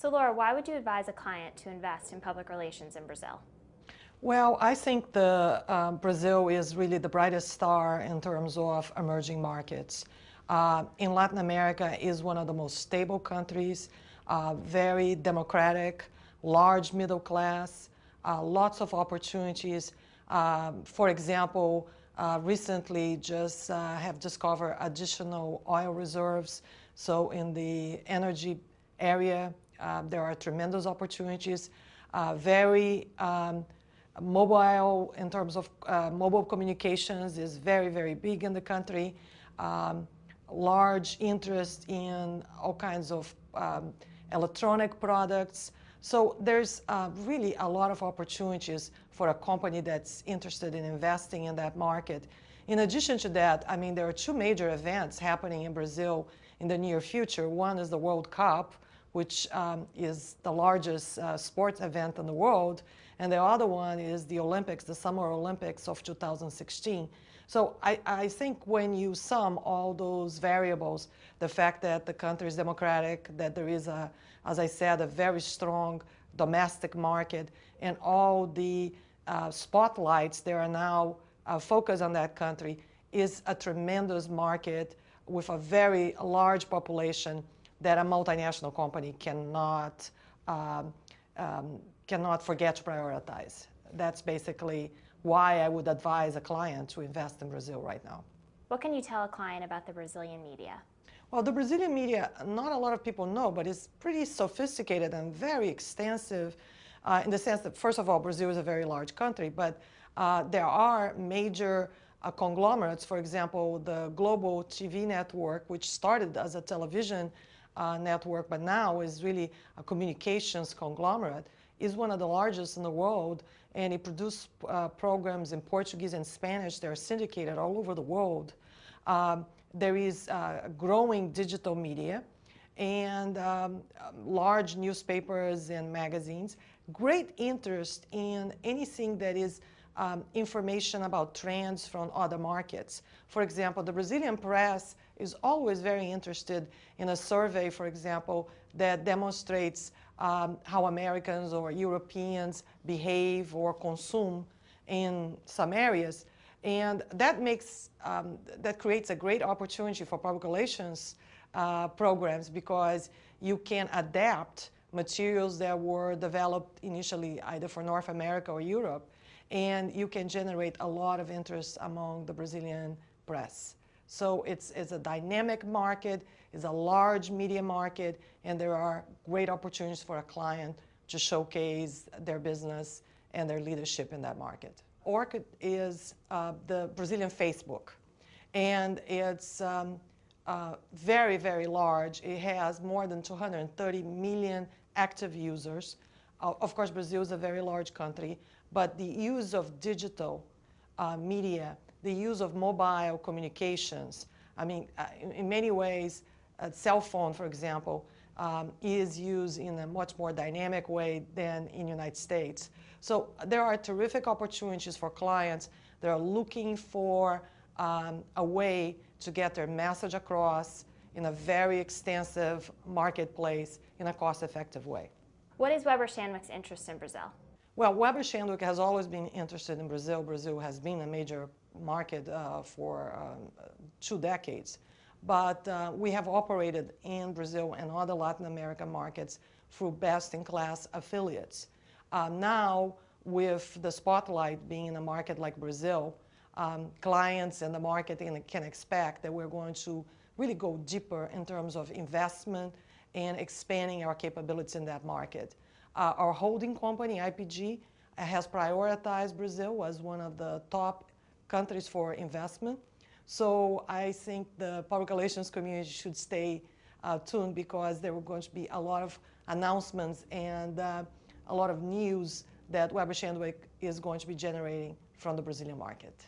So Laura, why would you advise a client to invest in public relations in Brazil? Well, I think Brazil is really the brightest star in terms of emerging markets. In Latin America is one of the most stable countries, very democratic, large middle class, lots of opportunities. For example, recently just have discovered additional oil reserves. So in the energy area, there are tremendous opportunities. Very mobile, in terms of mobile communications, is very, very big in the country. Large interest in all kinds of electronic products. So there's really a lot of opportunities for a company that's interested in investing in that market. In addition to that, I mean, there are two major events happening in Brazil in the near future. One is the World Cup, which is the largest sports event in the world. And the other one is the Olympics, the Summer Olympics of 2016. So I think when you sum all those variables, the fact that the country is democratic, that there is, as I said, a very strong domestic market, and all the spotlights that are now focused on that country, is a tremendous market with a very large population that a multinational company cannot forget to prioritize. That's basically why I would advise a client to invest in Brazil right now. What can you tell a client about the Brazilian media? Well, the Brazilian media, not a lot of people know, but it's pretty sophisticated and very extensive in the sense that, first of all, Brazil is a very large country, but there are major conglomerates. For example, the Global TV network, which started as a television network, but now is really a communications conglomerate, is one of the largest in the world, and it produces programs in Portuguese and Spanish that are syndicated all over the world. There is growing digital media and large newspapers and magazines. Great interest in anything that is information about trends from other markets. For example, the Brazilian press is always very interested in a survey, for example, that demonstrates how Americans or Europeans behave or consume in some areas. And that creates a great opportunity for public relations programs, because you can adapt materials that were developed initially either for North America or Europe, and you can generate a lot of interest among the Brazilian press. So it's a dynamic market, it's a large media market, and there are great opportunities for a client to showcase their business and their leadership in that market. Orchid is the Brazilian Facebook, and it's very, very large. It has more than 230 million active users. Of course, Brazil is a very large country, but the use of digital media, the use of mobile communications, I mean, in many ways, a cell phone, for example, is used in a much more dynamic way than in the United States. So there are terrific opportunities for clients that are looking for a way to get their message across in a very extensive marketplace in a cost-effective way. What is Weber Shandwick's interest in Brazil? Well, Weber Shandwick has always been interested in Brazil. Brazil has been a major market for 2 decades. But we have operated in Brazil and other Latin American markets through best-in-class affiliates. Now, with the spotlight being in a market like Brazil, clients and the market can expect that we're going to really go deeper in terms of investment and expanding our capabilities in that market. Our holding company, IPG, has prioritized Brazil as one of the top countries for investment. So I think the public relations community should stay tuned, because there are going to be a lot of announcements and a lot of news that Weber Shandwick is going to be generating from the Brazilian market.